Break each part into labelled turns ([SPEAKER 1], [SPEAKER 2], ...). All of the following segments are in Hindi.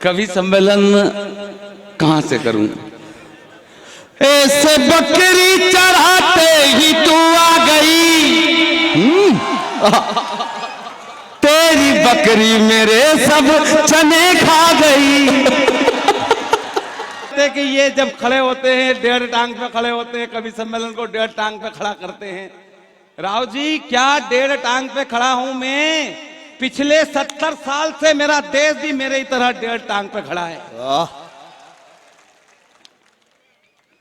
[SPEAKER 1] कवि सम्मेलन कहां से करूं? ऐसे बकरी चढ़ाते ही तू आ गई, तेरी बकरी मेरे सब चने खा गई। कि ये जब खड़े होते हैं डेढ़ टांग पे खड़े होते हैं, कवि सम्मेलन को डेढ़ टांग पे खड़ा करते हैं। राव जी क्या डेढ़ टांग पे खड़ा हूं मैं? पिछले 70 साल से मेरा देश भी मेरे ही तरह डेढ़ टांग पे खड़ा है।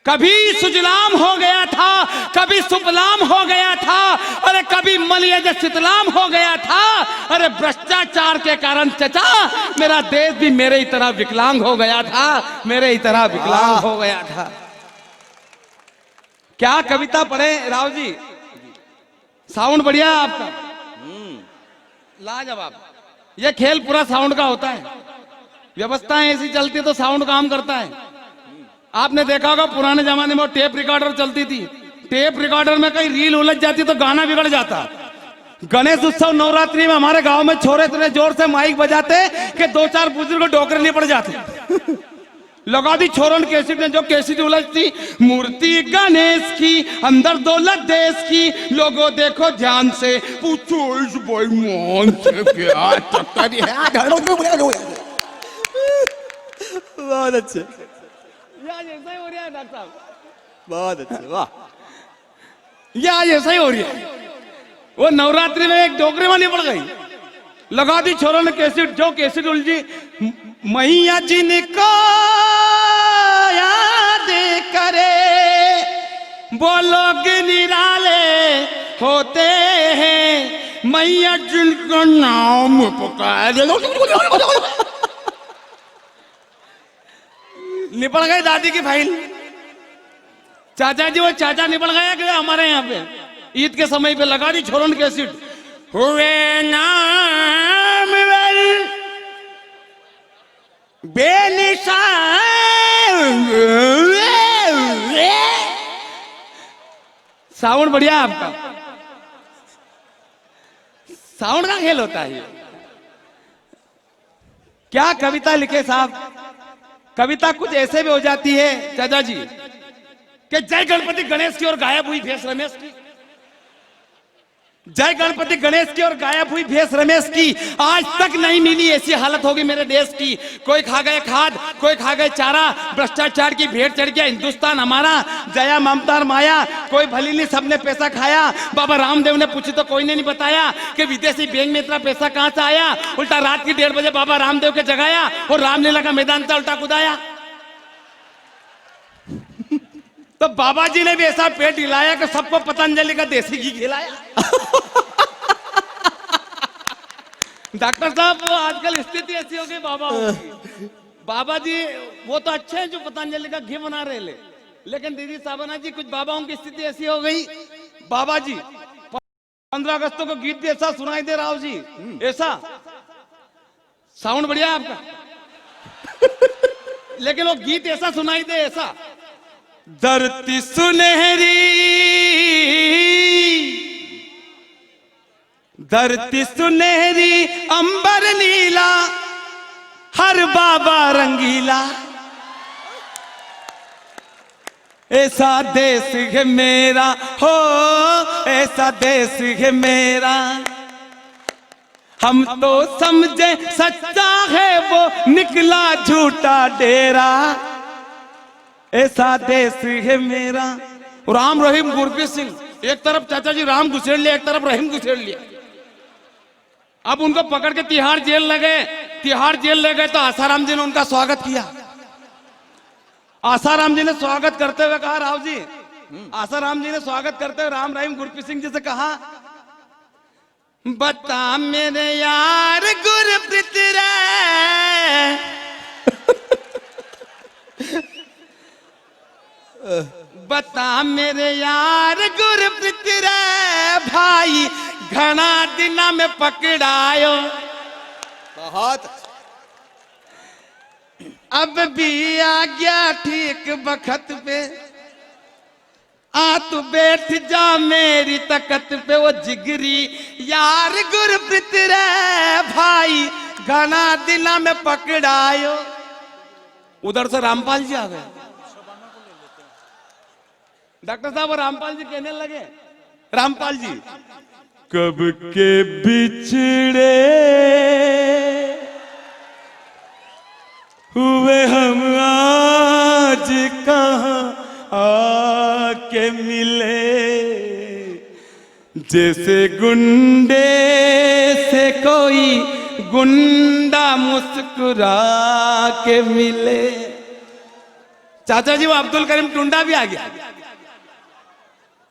[SPEAKER 1] कभी सुजलाम हो गया था, कभी सुफलाम हो गया था, अरे कभी मलयज शीतलाम हो गया था। अरे भ्रष्टाचार के कारण चचा मेरा देश भी मेरे ही तरह विकलांग हो गया था, मेरे ही तरह विकलांग हो गया था। क्या कविता पढ़े राव जी? साउंड बढ़िया आपका, लाजवाब। ये खेल पूरा साउंड का होता है, व्यवस्थाएं ऐसी चलती तो साउंड काम करता है। आपने देखा होगा पुराने जमाने में टेप रिकॉर्डर चलती थी, टेप रिकॉर्डर में कहीं रील उलझ जाती तो गाना बिगड़ जाता। गणेश उत्सव नवरात्रि में हमारे गांव में छोरे इतने जोर से माइक बजाते कि 2-4 बुजुर्ग डोकरे नहीं पड़ जाते। लगा दी छोरों कैसेट ने, जो कैसेट उलझती, मूर्ति गणेश की अंदर दौलत देश की, लोगों देखो ध्यान से, पूछो इस बेईमान से क्या चक्कर है।
[SPEAKER 2] बहुत अच्छे,
[SPEAKER 1] यार ऐसा ही हो रहा है डॉक्टर साहब,
[SPEAKER 2] बहुत अच्छे, वाह।
[SPEAKER 1] यार ऐसा ही हो रहा है। वो नवरात्रि में एक डोकरे वाली पड़ गई, लगा दी छोरों ने कैसेट, जो कैसेट उलझी, मैया जिनको याद करे वो लोग निराले होते हैं, मैया जिनको नाम पुकारे। निपट गए दादी की फाइल। चाचा जी वो चाचा निपट गया कि हमारे यहाँ पे ईद के समय पे लगा दी छोरों के सीट, हुए नाम बेनिशान। साउंड बढ़िया आपका, साउंड का खेल होता है। क्या कविता लिखे साहब? कविता कुछ ऐसे भी हो जाती है चाचा जी कि जय गणपति गणेश की और गायब हुई भेष रमेश की, जय गणपति गणेश की और गायब हुई भेष रमेश की। आज तक नहीं मिली ऐसी हालत होगी मेरे देश की। कोई खा गए खाद, कोई खा गए चारा, भ्रष्टाचार की भेंट चढ़ गया हिंदुस्तान हमारा, जया ममता और माया कोई भली नहीं, सबने पैसा खाया। बाबा रामदेव ने पूछी तो कोई ने नहीं बताया कि विदेशी बैंक में इतना पैसा कहां से आया। उल्टा रात की 1:30 बजे बाबा रामदेव के जगाया और रामलीला का मैदान था उल्टा कुदाया। तो बाबा जी ने भी ऐसा पेट हिलाया कि सबको पतंजलि का देसी घी खिलाया। डॉक्टर साहब वो आजकल स्थिति ऐसी हो गई बाबा जी वो तो अच्छे हैं जो पतंजलि का घी बना रहे, लेकिन दीदी साबना जी कुछ बाबाओं की स्थिति ऐसी हो गई। बाबा जी 15 अगस्त को गीत भी ऐसा सुनाई दे राव जी, ऐसा साउंड बढ़िया आपका, लेकिन वो गीत ऐसा सुनाई दे, ऐसा धरती सुनहरी, धरती सुनहरी अंबर नीला, हर बाबा रंगीला, ऐसा देश है मेरा हो, ऐसा देश है मेरा। हम तो समझे सच्चा है वो निकला झूठा डेरा, ऐसा देश है मेरा। राम रहीम गुरप्रीत सिंह, एक तरफ चाचा जी राम घुसेड़ लिया, एक तरफ रहीम घुसेड़ लिया। अब उनको पकड़ के तिहाड़ जेल ले गए, तिहाड़ जेल ले गए तो आसाराम जी ने उनका स्वागत किया। आसाराम जी ने स्वागत करते हुए कहा, राव जी आसाराम जी ने स्वागत करते हुए राम रहीम गुरप्रीत सिंह जी से कहा, बता मेरे यार गुरप्रीत रे, बता मेरे यार गुरप्रीत रे भाई, घना दिना में पकड़ायो।
[SPEAKER 2] बहुत
[SPEAKER 1] अब भी आ गया ठीक वक्त पे, आ तू बैठ जा मेरी तकत पे, वो जिगरी यार गुरप्रीत रे भाई, घना दिला में पकड़ायो। उधर से रामपाल जी आ गए। डॉक्टर साहब रामपाल जी कहने लगे, रामपाल जी कब के बिछड़े हुए हम आज कहाँ आके मिले, जैसे गुंडे से कोई गुंडा मुस्कुरा के मिले। चाचा जी वो अब्दुल करीम टुंडा भी आ गया।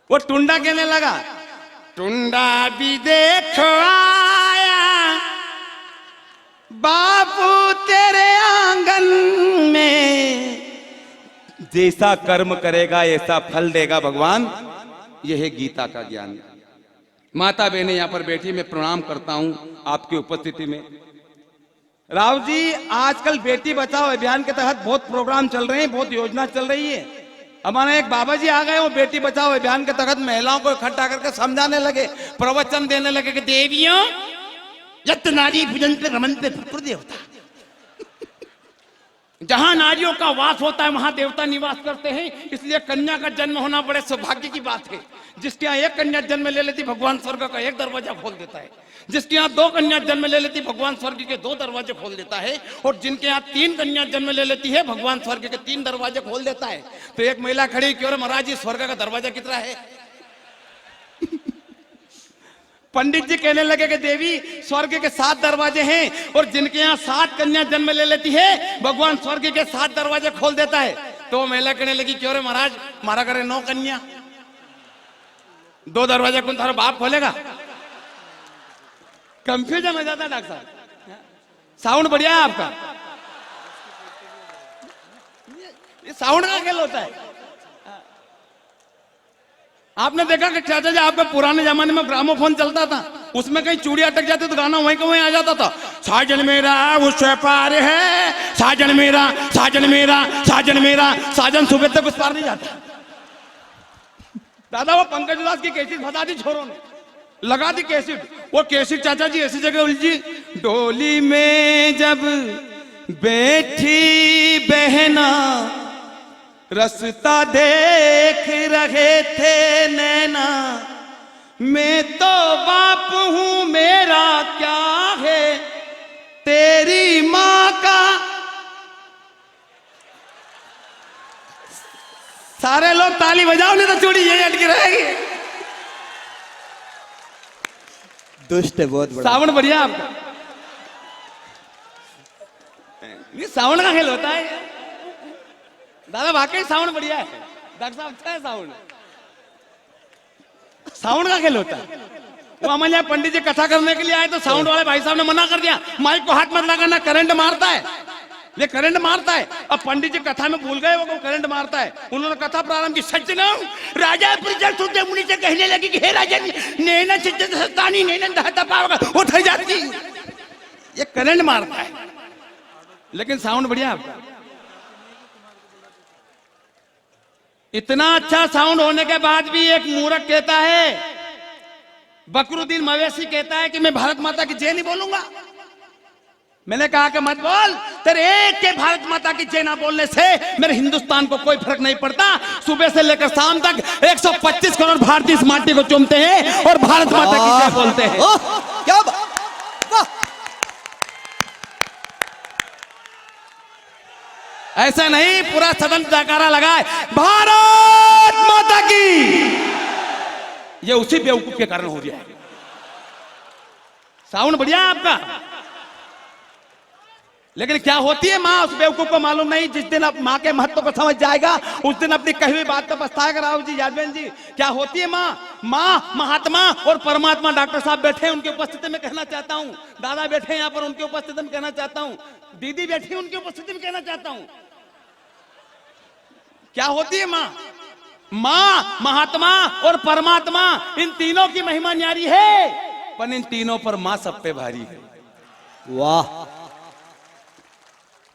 [SPEAKER 1] वो टुंडा कहने लगा, टुंडा भी देखो आया बापू तेरे आंगन में, जैसा कर्म करेगा ऐसा फल देगा भगवान। यह है गीता का ज्ञान। माता बहनें यहाँ पर बैठी, मैं प्रणाम करता हूं आपकी उपस्थिति में। राव जी, आजकल बेटी बचाओ अभियान के तहत बहुत प्रोग्राम चल रहे हैं, बहुत योजना चल रही है। हमारे एक बाबा जी आ गए, वो बेटी बचाओ अभियान के तहत महिलाओं को इकट्ठा करके समझाने लगे, प्रवचन देने लगे कि देवियों यत नारी पूजन्ते रमन्ते देवता, जहां नारियों का वास होता है वहां देवता निवास करते हैं। इसलिए कन्या का जन्म होना बड़े सौभाग्य की बात है। जिसके यहाँ एक कन्या जन्म ले लेती भगवान स्वर्ग का एक दरवाजा खोल देता है। जिसके यहाँ 2 कन्या जन्म ले लेती भगवान स्वर्ग के 2 दरवाजे खोल देता है। और जिनके यहाँ 3 कन्या जन्म ले लेती है भगवान स्वर्ग के 3 दरवाजे खोल देता है। तो एक महिला खड़ी क्यों, महाराज जी स्वर्ग का दरवाजा कितना है? पंडित जी कहने लगे कि देवी स्वर्ग के 7 दरवाजे हैं, और जिनके यहाँ 7 कन्या जन्म ले लेती है भगवान स्वर्ग के 7 दरवाजे खोल देता है। तो वो महिला कहने लगी, क्यों रे महाराज, मारा करे 9 कन्या, 2 दरवाजे कौन थारा बाप खोलेगा? कंफ्यूजन हो जाता है डॉक्टर साहब। साउंड बढ़िया है आपका, ये साउंड का खेल होता है। आपने देखा कि चाचा जी आपके पुराने जमाने में ग्रामोफोन चलता था, उसमें कहीं चूड़ी अटक जाती तो गाना वहीं का वहीं आ जाता था। साजन मेरा उस पार है, साजन मेरा, साजन मेरा, साजन मेरा, साजन सुबह तक उस पार नहीं जाता। दादा वो पंकज उदास की कैसेट फंसा दी छोरों ने, लगा दी कैसेट। वो कैसेट चाचा जी ऐसी जगह उलझी, डोली में जब बैठी बहना रास्ता देख रहे थे नैना, मैं तो बाप हूं मेरा क्या है, तेरी माँ का। सारे लोग ताली बजाओ नहीं तो चूड़ी यही अटकी रहेगी।
[SPEAKER 2] दुष्ट है बहुत बड़ा।
[SPEAKER 1] साउंड बढ़िया आपका, ये साउंड का खेल होता है दादा, वाकई साउंड बढ़िया है। डॉक्टर साहब अच्छा है साउंड, साउंड का खेल होता है। वो हमारे यहाँ पंडित जी कथा करने के लिए आए तो साउंड वाले भाई साहब ने मना कर दिया, माइक को हाथ मत लगाना, करंट मारता है, ये करंट मारता है। अब पंडित जी कथा में भूल गए वो करंट मारता है। उन्होंने कथा प्रारंभ की, सज्जनों राजा प्रजा मुनि से कहने लगी कि हे राजा नैना सत्तानी नैना दहता पावगा उठ जाती, ये करंट मारता है। लेकिन साउंड बढ़िया आपका, इतना अच्छा साउंड होने के बाद भी एक मूर्ख कहता है, बकरुद्दीन मवेशी कहता है कि मैं भारत माता की जय नहीं बोलूंगा। मैंने कहा कि मत बोल, तेरे एक के भारत माता की जय ना बोलने से मेरे हिंदुस्तान को कोई फर्क नहीं पड़ता। सुबह से लेकर शाम तक 125 करोड़ भारतीय इस माटी को चूमते हैं और भारत माता की जय बोलते हैं।
[SPEAKER 2] क्या
[SPEAKER 1] ऐसा नहीं, पूरा सदन जयकारा लगाए भारत माता की। ये उसी बेवकूफ के कारण हो गया है। साउंड बढ़िया है आपका, लेकिन क्या होती है माँ, उस बेवकूफ को मालूम नहीं। जिस दिन अब माँ के महत्व को समझ जाएगा उस दिन अपनी कही हुई बात का पछताएगा। राव जी, यादवेन जी, क्या होती है माँ? माँ महात्मा और परमात्मा। डॉक्टर साहब बैठे हैं, उनकी उपस्थिति में कहना चाहता हूँ। दादा बैठे हैं यहाँ पर, उनकी उपस्थिति में कहना चाहता हूँ। दीदी बैठी है, उनकी उपस्थिति में कहना चाहता हूँ। क्या होती है माँ? माँ महात्मा और परमात्मा, इन तीनों की महिमा न्यारी है, पर इन तीनों पर माँ सब पे भारी है।
[SPEAKER 2] वाह,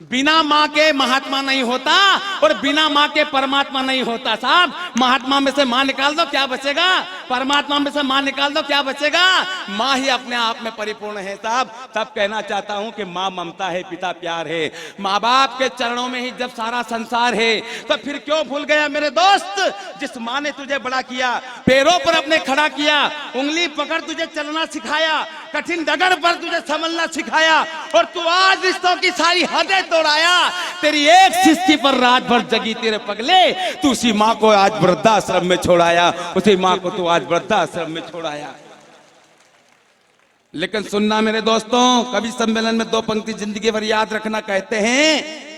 [SPEAKER 1] बिना माँ के महात्मा नहीं होता और बिना माँ के परमात्मा नहीं होता। साहब, महात्मा में से माँ निकाल दो, क्या बचेगा? परमात्मा में से माँ निकाल दो, क्या बचेगा? माँ ही अपने आप में परिपूर्ण है साहब। तब कहना चाहता हूँ कि माँ ममता है, पिता प्यार है। माँ बाप के चरणों में ही जब सारा संसार है, तो फिर क्यों भूल गया मेरे दोस्त? जिस माँ ने तुझे बड़ा किया, पैरों पर अपने खड़ा किया, उंगली पकड़ तुझे चलना सिखाया, कठिन डगर पर तुझे संभलना सिखाया, और तू आज रिश्तों की सारी हदें तोड़ाया। तेरी एक सिस्की पर रात भर जगी तेरे पगले, तू उसी माँ को आज वृद्धाश्रम में छोड़ाया, उसी माँ को तू आज वृद्धाश्रम में छोड़ाया। लेकिन सुनना मेरे दोस्तों, कवि सम्मेलन में 2 पंक्ति जिंदगी भर याद रखना। कहते हैं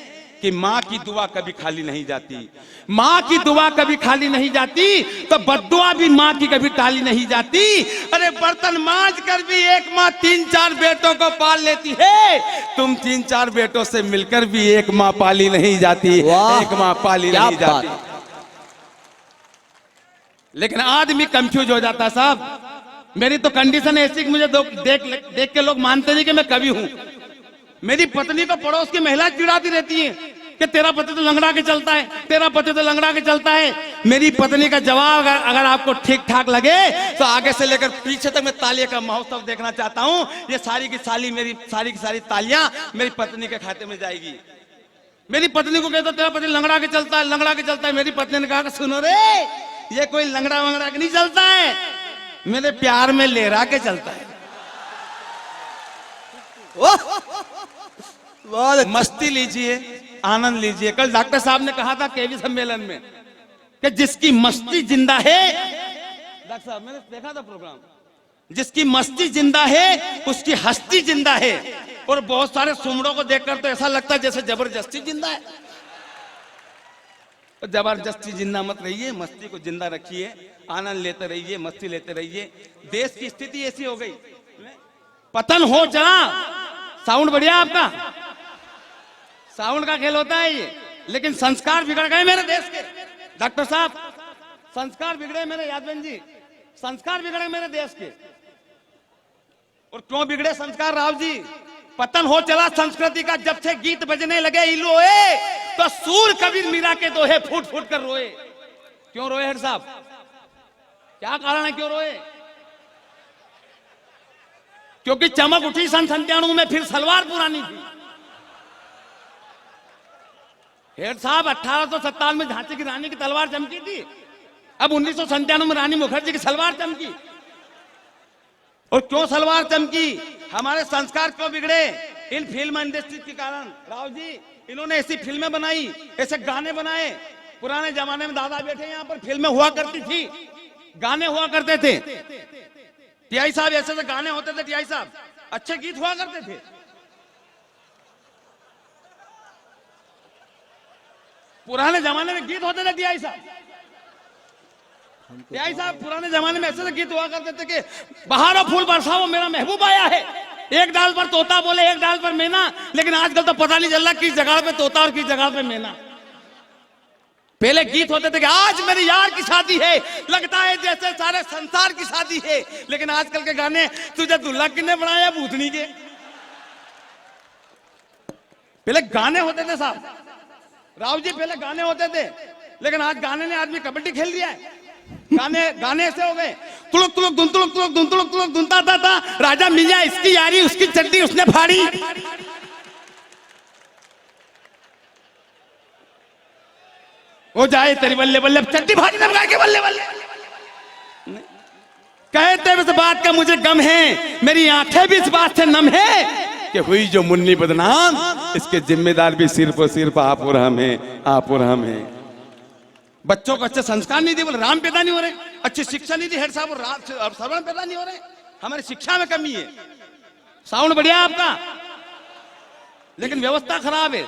[SPEAKER 1] कि माँ की दुआ कभी खाली नहीं जाती, माँ की दुआ कभी खाली नहीं जाती, तो बद्दुआ भी माँ की कभी टाली नहीं जाती। अरे बर्तन मांज कर भी एक माँ 3-4 बेटों को पाल लेती है, तुम 3-4 बेटों से मिलकर भी एक माँ पाली नहीं जाती, एक माँ पाली नहीं जाती। लेकिन आदमी कंफ्यूज हो जाता साहब। मेरी तो कंडीशन ऐसी कि मुझे देख के लोग मानते नहीं कि मैं कवि हूं। मेरी पत्नी को पड़ोस की महिला चिढ़ाती रहती है कि तेरा पति तो लंगड़ा के चलता है, तेरा पति तो लंगड़ा के चलता है। मेरी पत्नी का जवाब अगर आपको ठीक ठाक लगे तो आगे से लेकर पीछे तक मैं तालियों का महोत्सव देखना चाहता हूं। ये सारी की सारी तालियां मेरी पत्नी के खाते में जाएगी। मेरी पत्नी को कहता तेरा पति लंगड़ा के चलता है, लंगड़ा के चलता है। मेरी पत्नी ने कहा कि सुनो रे, ये कोई लंगड़ा वंगड़ा के नहीं चलता है, मेरे प्यार में लहरा के चलता है। मस्ती लीजिए, आनंद लीजिए। कल डॉक्टर साहब ने कहा था केवी सम्मेलन में कि जिसकी मस्ती जिंदा है, डॉक्टर साहब मैंने देखा था प्रोग्राम, जिसकी मस्ती जिंदा है उसकी हस्ती जिंदा है। और बहुत सारे सुमड़ों को देखकर तो ऐसा लगता है जैसे जबरदस्ती जिंदा है। जबरदस्ती जिंदा मत रहिए, मस्ती को जिंदा रखिए, आनंद लेते रहिए, मस्ती लेते रहिए। देश की स्थिति ऐसी हो गई, पतन हो चला। साउंड बढ़िया आपका, साउंड का खेल होता है ये, लेकिन संस्कार बिगड़ गए मेरे देश के। डॉक्टर साहब, संस्कार बिगड़े मेरे यादवन जी, संस्कार बिगड़े मेरे देश के। और क्यों बिगड़े संस्कार राव जी? पतन हो चला संस्कृति का, जब से गीत बजने लगे इलोए, तो सूर कबीर मीरा के दोहे फूट फूट कर रोए। क्यों रोए हेड साहब? क्या कारण है क्यों रोए? क्योंकि चमक उठी सन 97 में, फिर सलवार पुरानी थी। हेड साहब 1857 में झांसी की रानी की तलवार चमकी थी, अब 1997 में रानी मुखर्जी की सलवार चमकी। और क्यों सलवार चमकी? हमारे संस्कार क्यों बिगड़े? इन फिल्म इंडस्ट्री के कारण राव जी। इन्होंने ऐसी फिल्में बनाई, ऐसे गाने बनाए। पुराने जमाने में दादा बैठे यहाँ पर, फिल्में हुआ करती थी, गाने हुआ करते थे। टीआई साहब ऐसे गाने होते थे, टीआई साहब अच्छे गीत हुआ करते थे। पुराने जमाने में गीत होते थे टीआई साहब। टीआई साहब पुराने जमाने में ऐसे गीत हुआ करते थे कि बहारो फूल बरसाओ मेरा महबूब आया है, एक डाल पर तोता बोले एक डाल पर मैना। लेकिन आजकल तो पता नहीं चल रहा किस जगह पे तोता और किस जगह पे मैना। पहले गीत होते थे कि आज मेरे यार की शादी है, लगता है जैसे सारे संसार की शादी है। लेकिन आजकल के गाने, तुझे दुल्हा किसने बनाया भूतनी के। पहले गाने होते थे साहब राव जी, पहले गाने होते थे। लेकिन आज गाने ने आदमी कबड्डी खेल दिया है। गाने ऐसे हो गए, तुलुक तुलुक धुन तुलुक तुलुक धुन तुलुक तुलुक धुनता था। राजा मियां इसकी यारी, उसकी चड्डी उसने फाड़ी। वो जाए तेरी बल्ले बल्ले, चड्डी फाड़ी ना के बल्ले बल्ले। कहते इस बात का मुझे गम है, मेरी आंखें भी इस बात से नम है कि हुई जो मुन्नी बदनाम, इसके जिम्मेदार भी सिर्फ और सिर्फ आप और हम हैं, आप और हम हैं। बच्चों को अच्छे संस्कार नहीं दिए, बोले राम पैदा नहीं हो रहे, अच्छी शिक्षा नहीं दी हेड साहब, और श्रवण पैदा नहीं हो रहे। हमारी शिक्षा में कमी है। साउंड बढ़िया आपका, लेकिन व्यवस्था खराब है।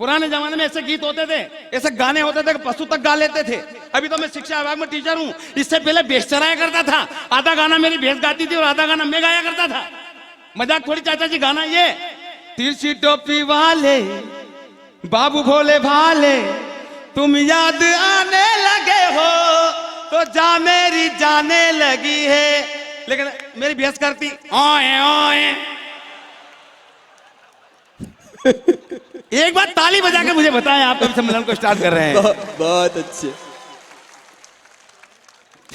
[SPEAKER 1] पुराने जमाने में ऐसे गीत होते थे, ऐसे गाने होते थे कि पशु तक गा लेते थे। अभी तो मैं शिक्षा विभाग में टीचर हूं, इससे पहले भैंस चराया करता था। आधा गाना मेरी भैंस गाती थी और आधा गाना मैं गाया करता था। मजाक थोड़ी चाचा जी, गाना ये तिरछी टोपी वाले बाबू भोले भाले, तुम याद आने लगे हो तो जा मेरी जाने लगी है। लेकिन मेरी भैंस करती ओए ओए। एक बार ताली बजा के मुझे बताएं, आप कब सम्मेलन को स्टार्ट कर रहे हैं?
[SPEAKER 2] बहुत अच्छे।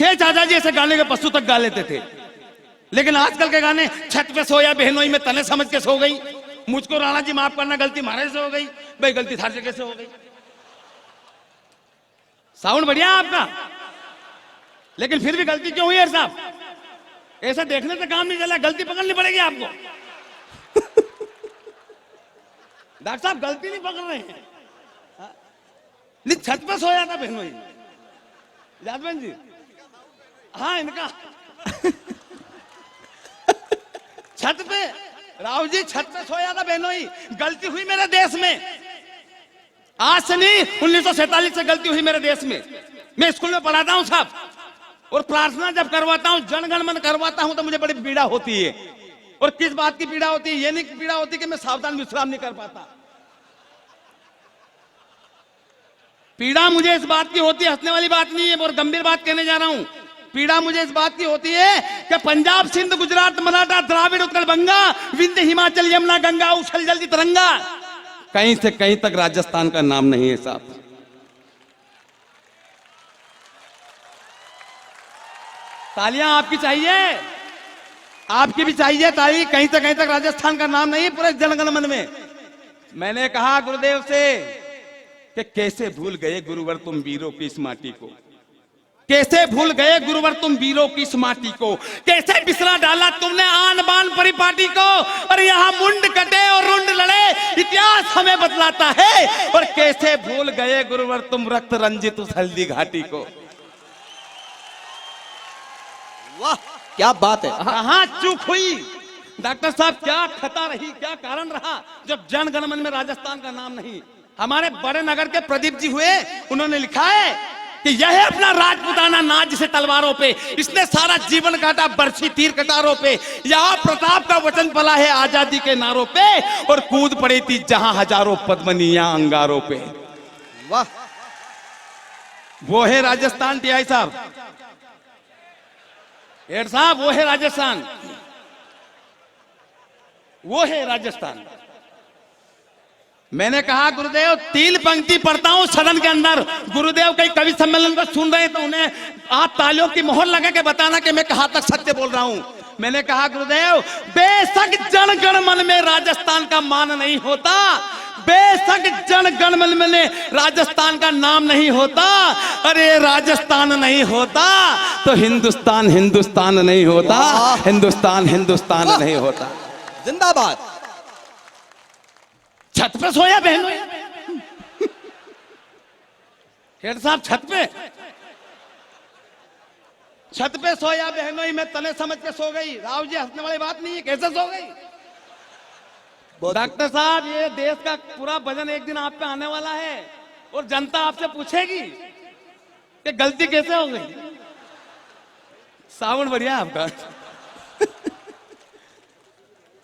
[SPEAKER 1] थे चाचा जी ऐसे गाने के पशु तक गा लेते थे, लेकिन आजकल के गाने छत पे सोया बहनोई में तने समझ के सो गई, मुझको राणा जी माफ करना गलती मारे से हो गई, भाई गलती हर जगह से हो गई। साउंड बढ़िया आपका, लेकिन फिर भी गलती क्यों हुई है साहब? ऐसा देखने से काम नहीं चला, गलती पकड़नी पड़ेगी आपको। डॉक्टर साहब गलती नहीं पकड़ रहे हैं, नहीं छत पे सोया था बहनोई, यादवन जी, हाँ इनका छत पे, राव जी छत पे सोया था बहनोई, गलती हुई मेरे देश में, आज से नहीं 1947 से गलती हुई मेरे देश में। मैं स्कूल में पढ़ाता हूँ साहब, और प्रार्थना जब करवाता हूँ, जनगण मन करवाता हूँ, तो मुझे बड़ी पीड़ा होती है। और किस बात की पीड़ा होती है? ये नहीं पीड़ा होती कि मैं सावधान विश्राम नहीं कर पाता, पीड़ा मुझे इस बात की होती है, हंसने वाली बात नहीं है और गंभीर बात कहने जा रहा हूं, पीड़ा मुझे इस बात की होती है कि पंजाब सिंध गुजरात मराठा द्राविड़ उत्कल बंगा विंध्य हिमाचल यमुना गंगा उछल जल्दी तरंगा, कहीं से कहीं तक राजस्थान का नाम नहीं है साहब। तालियां आपकी चाहिए, आपकी भी चाहिए ताली, कहीं से कहीं तक राजस्थान का नाम नहीं पूरे जनगण मन में। मैंने कहा गुरुदेव से कि कैसे भूल गए गुरुवर तुम वीरों की इस माटी को, कैसे भूल गए गुरुवर तुम वीरों की इस माटी को, कैसे बिसरा डाला तुमने आन बान परिपाटी को, और यहाँ मुंड कटे और रुंड लड़े इतिहास हमें बतलाता है, और कैसे भूल गए गुरुवर तुम रक्त रंजित उस हल्दी घाटी को।
[SPEAKER 2] वाह क्या बात है।
[SPEAKER 1] हाँ चूक हुई डॉक्टर साहब, क्या खता रही, क्या कारण रहा जब जन गण मन में राजस्थान का नाम नहीं। हमारे बड़े नगर के प्रदीप जी हुए, उन्होंने लिखा है कि यह है अपना राजपुताना नाच जिसे तलवारों पे, इसने सारा जीवन काटा बरछी तीर कटारों पे, यहाँ प्रताप का वचन पला है आजादी के नारों पे, और कूद पड़ी थी जहां हजारों पद्मनियां अंगारों पे।
[SPEAKER 2] वाह,
[SPEAKER 1] वो है राजस्थान टीआई साहब, हेड साहब, वो है राजस्थान, वो है राजस्थान। मैंने कहा गुरुदेव 3 पंक्ति पढ़ता हूं सदन के अंदर, गुरुदेव कई कवि सम्मेलन को सुन रहे तो उन्हें आप तालियों की मोहर लगा के बताना कि मैं कहां तक सत्य बोल रहा हूं। मैंने कहा गुरुदेव बेशक जनगण मन में राजस्थान का मान नहीं होता, बेशक जनगण मन में राजस्थान का नाम नहीं होता, अरे राजस्थान नहीं होता तो हिंदुस्तान हिंदुस्तान नहीं होता, हिंदुस्तान हिंदुस्तान नहीं होता।
[SPEAKER 2] जिंदाबाद।
[SPEAKER 1] छत पे सोया बहनों, हेड साहब छत पे सोया बहनोई में तने समझ के सो गई। राव जी हंसने वाली बात नहीं है, कैसे सो गई? डॉक्टर साहब ये देश का पूरा वजन एक दिन आप पे आने वाला है, और जनता आपसे पूछेगी कि गलती कैसे हो गई। साउंड बढ़िया आपका।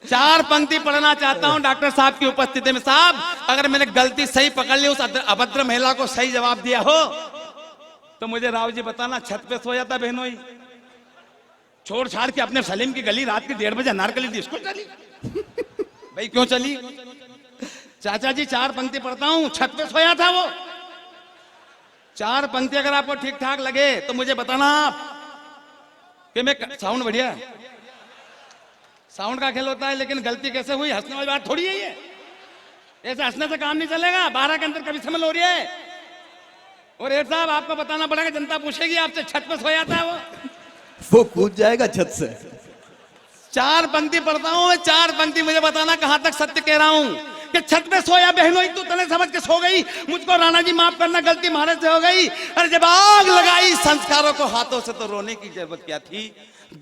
[SPEAKER 1] 4 पंक्ति पढ़ना चाहता हूं डॉक्टर साहब की उपस्थिति में। साहब अगर मैंने गलती सही पकड़ ली, उस अभद्र महिला को सही जवाब दिया हो, तो मुझे राव जी बताना छत पे सोया था बहनोई, छोड़ छाड़ के अपने सलीम की गली रात के 1:30 बजे अनारकली डिस्को चली। भाई क्यों चली? चाचा जी 4 पंक्ति पढ़ता हूं, छत पे सोया था वो। 4 पंक्ति अगर आपको ठीक ठाक लगे तो मुझे बताना आप कि मैं, साउंड बढ़िया, साउंड का खेल होता है, लेकिन गलती कैसे हुई हंसने वाली बात थोड़ी है ये, ऐसे हंसने से काम नहीं चलेगा। 12 के अंदर कभी समझ हो रही है। और एक साहब आपको बताना पड़ेगा, जनता पूछेगी आपसे छत पे सोया था
[SPEAKER 2] वो कूद जाएगा छत से।
[SPEAKER 1] 4 पंक्ति पढ़ता हूं, 4 पंक्ति मुझे बताना कहां तक सत्य कह रहा हूं कि छत पे सोया बहनोई तू तने समझ के सो गई, मुझको राणा जी माफ करना गलती मारे से हो गई। अरे जब आग लगाई संस्कारों को हाथों से तो रोने की जरूरत क्या थी,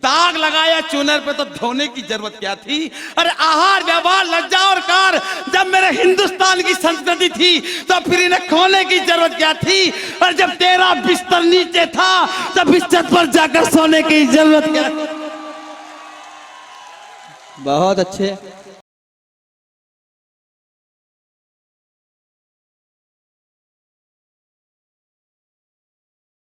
[SPEAKER 1] दाग लगाया चूनर पे तो धोने की जरूरत क्या थी। अरे आहार व्यवहार लज्जा और कार जब मेरे हिंदुस्तान की संस्कृति थी तो फिर इन्हें खोने की जरूरत क्या थी। और जब तेरा बिस्तर नीचे था तब इस छत पर जाकर सोने की जरूरत क्या थी।
[SPEAKER 2] बहुत अच्छे।